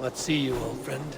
What see you, old friend?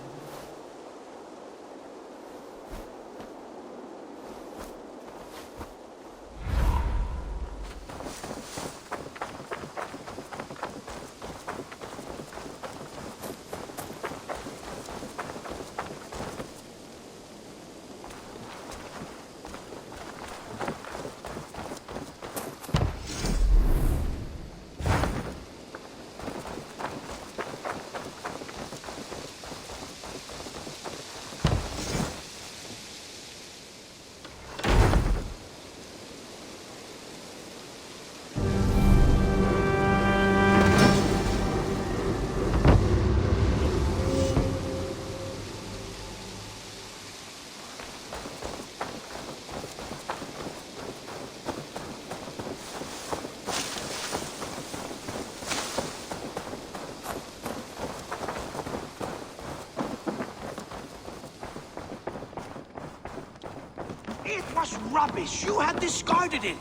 It was rubbish! You had discarded it!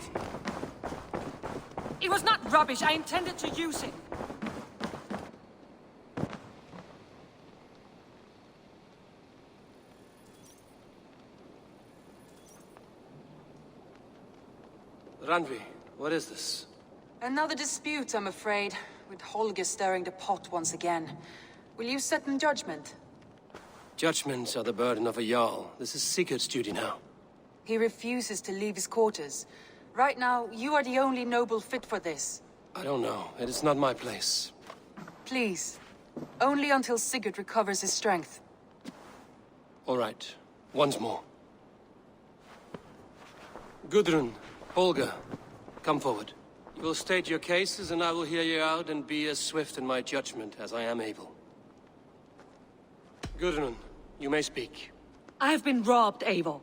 It was not rubbish. I intended to use it. Randvi, what is this? Another dispute, I'm afraid, with Holger stirring the pot once again. Will you set in judgment? Judgments are the burden of a Jarl. This is Sigurd's duty now. He refuses to leave his quarters. Right now, you are the only noble fit for this. I don't know. It is not my place. Please. Only until Sigurd recovers his strength. All right. Once more. Gudrun, Holger, come forward. You will state your cases, and I will hear you out and be as swift in my judgment as I am able. Gudrun, you may speak. I have been robbed, Eivor.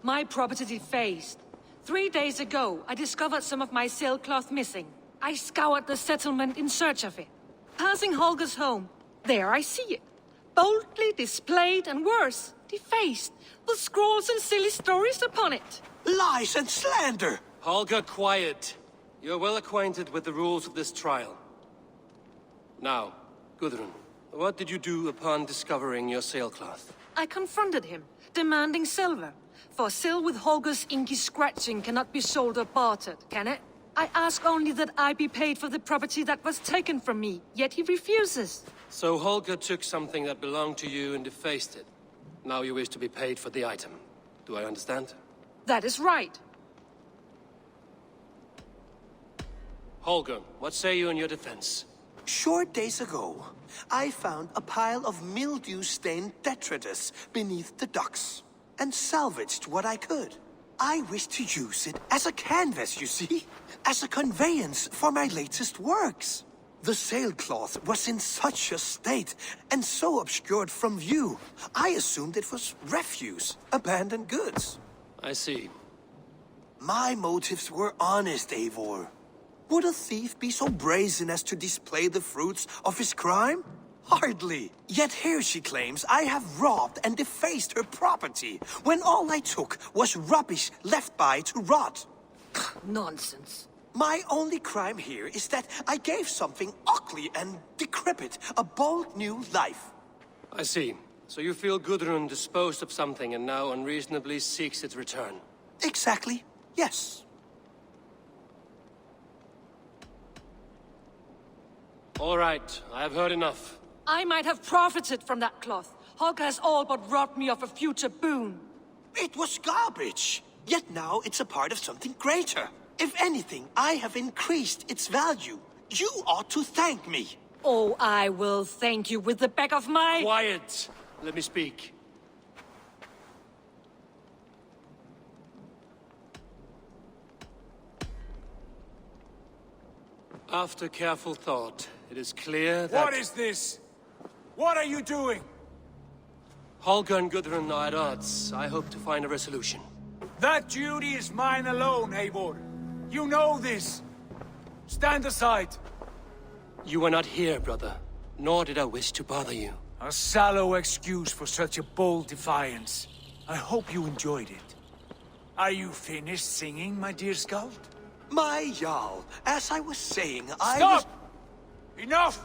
My property defaced. 3 days ago, I discovered some of my sailcloth missing. I scoured the settlement in search of it. Passing Holger's home, there I see it. Boldly displayed and worse, defaced, with scrawls and silly stories upon it. Lies and slander! Holger, quiet. You're well acquainted with the rules of this trial. Now, Gudrun, what did you do upon discovering your sailcloth? I confronted him, demanding silver. For sil with Holger's inky scratching cannot be sold or bartered, can it? I ask only that I be paid for the property that was taken from me, yet he refuses. So Holger took something that belonged to you and defaced it. Now you wish to be paid for the item. Do I understand? That is right. Holger, what say you in your defense? Short days ago, I found a pile of mildew-stained detritus beneath the docks, and salvaged what I could. I wish to use it as a canvas, you see? As a conveyance for my latest works. The sailcloth was in such a state, and so obscured from view, I assumed it was refuse, abandoned goods. I see. My motives were honest, Eivor. Would a thief be so brazen as to display the fruits of his crime? Hardly. Yet here she claims I have robbed and defaced her property, when all I took was rubbish left by to rot. Nonsense. My only crime here is that I gave something ugly and decrepit a bold new life. I see. So you feel Gudrun disposed of something and now unreasonably seeks its return? Exactly, yes. All right, I have heard enough. I might have profited from that cloth. Holger has all but robbed me of a future boon. It was garbage. Yet now it's a part of something greater. If anything, I have increased its value. You ought to thank me. Oh, I will thank you with the back of my... Quiet! Let me speak. After careful thought, it is clear that... What is this? What are you doing? Holger and Gudrun are at odds. I hope to find a resolution. That duty is mine alone, Eivor. You know this. Stand aside. You were not here, brother. Nor did I wish to bother you. A sallow excuse for such a bold defiance. I hope you enjoyed it. Are you finished singing, my dear scout? My Jarl, as I was saying, Stop! Enough!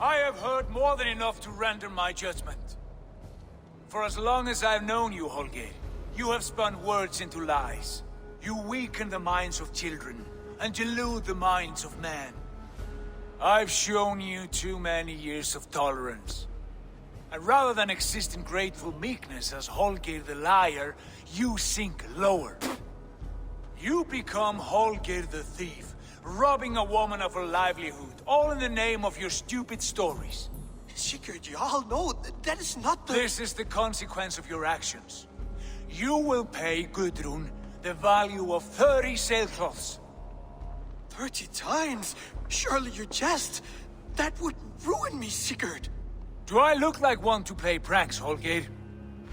I have heard more than enough to render my judgment. For as long as I've known you, Holger, you have spun words into lies. You weaken the minds of children, and delude the minds of men. I've shown you too many years of tolerance. And rather than exist in grateful meekness as Holger the liar, you sink lower. You become Holger the thief, robbing a woman of her livelihood, all in the name of your stupid stories. Sigurd, Jarl, no, that is not the... This is the consequence of your actions. You will pay Gudrun the value of 30 sailcloths. 30 times? Surely you jest. That would ruin me, Sigurd. Do I look like one to play pranks, Holger?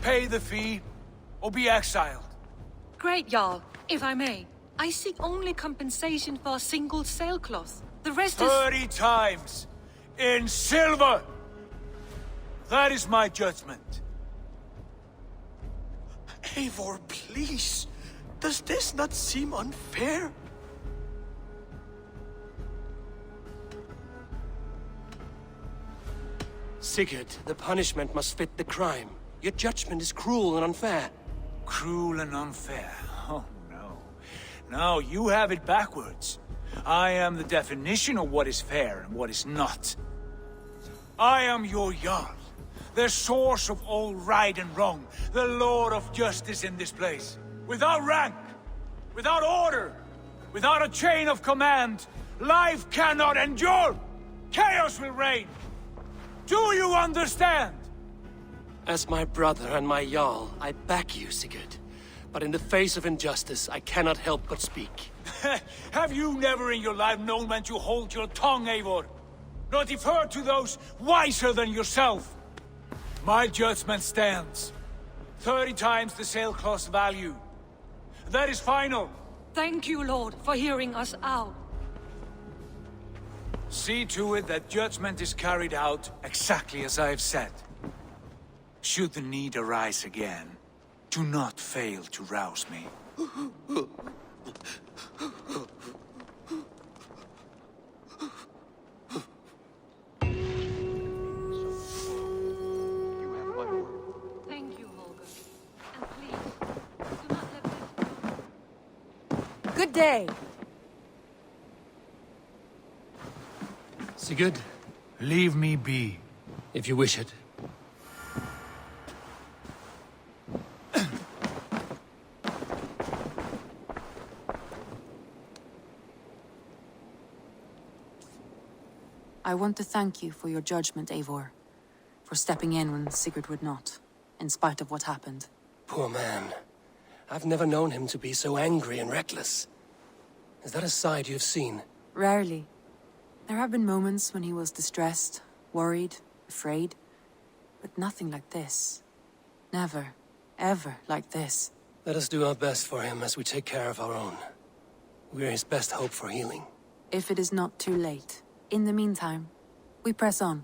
Pay the fee, or be exiled. Great, Jarl. If I may, I seek only compensation for a single sailcloth. The rest is... 30 times! In silver! That is my judgment. Eivor, please. Does this not seem unfair? Sigurd, the punishment must fit the crime. Your judgment is cruel and unfair. Cruel and unfair. Oh, no. No, you have it backwards. I am the definition of what is fair and what is not. I am your Jarl, the source of all right and wrong, the Lord of justice in this place. Without rank, without order, without a chain of command, life cannot endure! Chaos will reign! Do you understand? As my brother and my Jarl, I back you, Sigurd. But in the face of injustice, I cannot help but speak. Have you never in your life known when to hold your tongue, Eivor? Nor defer to those wiser than yourself? My judgment stands. 30 times the sailcloth's value. That is final. Thank you, Lord, for hearing us out. See to it that judgment is carried out exactly as I have said. Should the need arise again, do not fail to rouse me. Thank you, Holger. And please, do not let this... Good day. Sigurd, Leave me be. if you wish it. I want to thank you for your judgment, Eivor. For stepping in when Sigurd would not, in spite of what happened. Poor man. I've never known him to be so angry and reckless. Is that a side you've seen? Rarely. There have been moments when he was distressed, worried, afraid. But nothing like this. Never, ever like this. Let us do our best for him as we take care of our own. We're his best hope for healing. If it is not too late. In the meantime, we press on.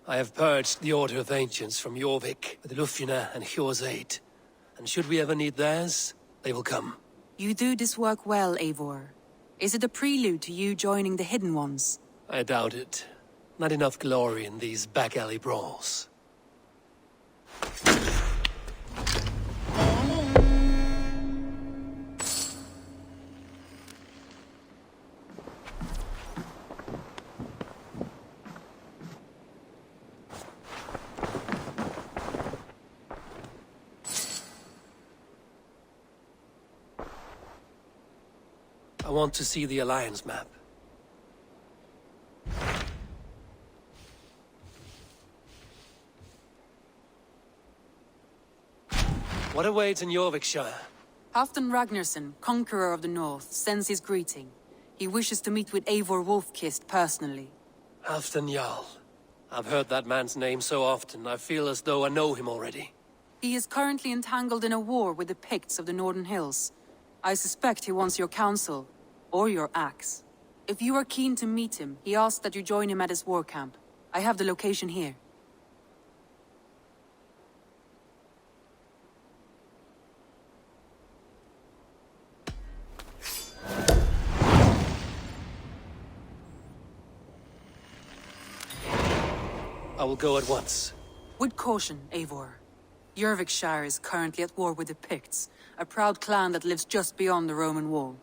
I have purged the Order of Ancients from Jorvik with Lufjuna and Hjor's aid. And should we ever need theirs, they will come. You do this work well, Eivor. Is it a prelude to you joining the Hidden Ones? I doubt it. Not enough glory in these back-alley brawls. I want to see the Alliance map. What awaits in Jorvikshire? Halfdan Ragnarsson, Conqueror of the North, sends his greeting. He wishes to meet with Eivor Wolfkist personally. Halfdan Jarl. I've heard that man's name so often, I feel as though I know him already. He is currently entangled in a war with the Picts of the Northern Hills. I suspect he wants your counsel, or your axe. If you are keen to meet him, he asks that you join him at his war camp. I have the location here. I will go at once. With caution, Eivor. Jorvikshire is currently at war with the Picts, a proud clan that lives just beyond the Roman wall.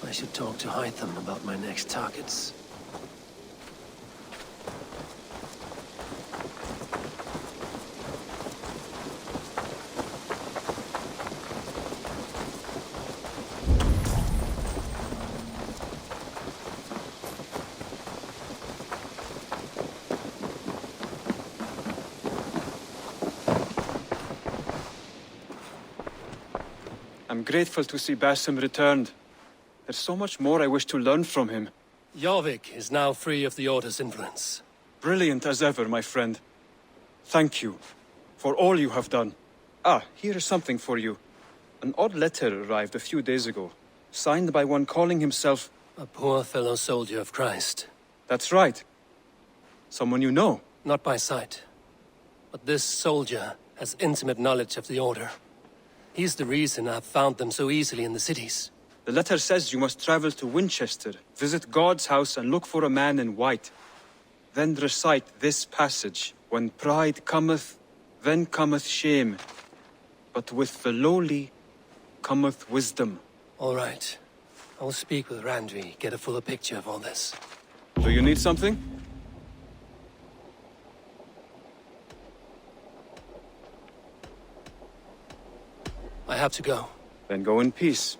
I should talk to Hytham about my next targets. I'm grateful to see Basim returned. There's so much more I wish to learn from him. Jorvik is now free of the Order's influence. Brilliant as ever, my friend. Thank you for all you have done. Ah, here is something for you. An odd letter arrived a few days ago, signed by one calling himself... A poor fellow soldier of Christ. That's right. Someone you know. Not by sight. But this soldier has intimate knowledge of the Order. He's the reason I've found them so easily in the cities. The letter says you must travel to Winchester, visit God's house and look for a man in white. Then recite this passage. When pride cometh, then cometh shame. But with the lowly cometh wisdom. All right. I will speak with Randvi, get a fuller picture of all this. Do you need something? I have to go. Then go in peace.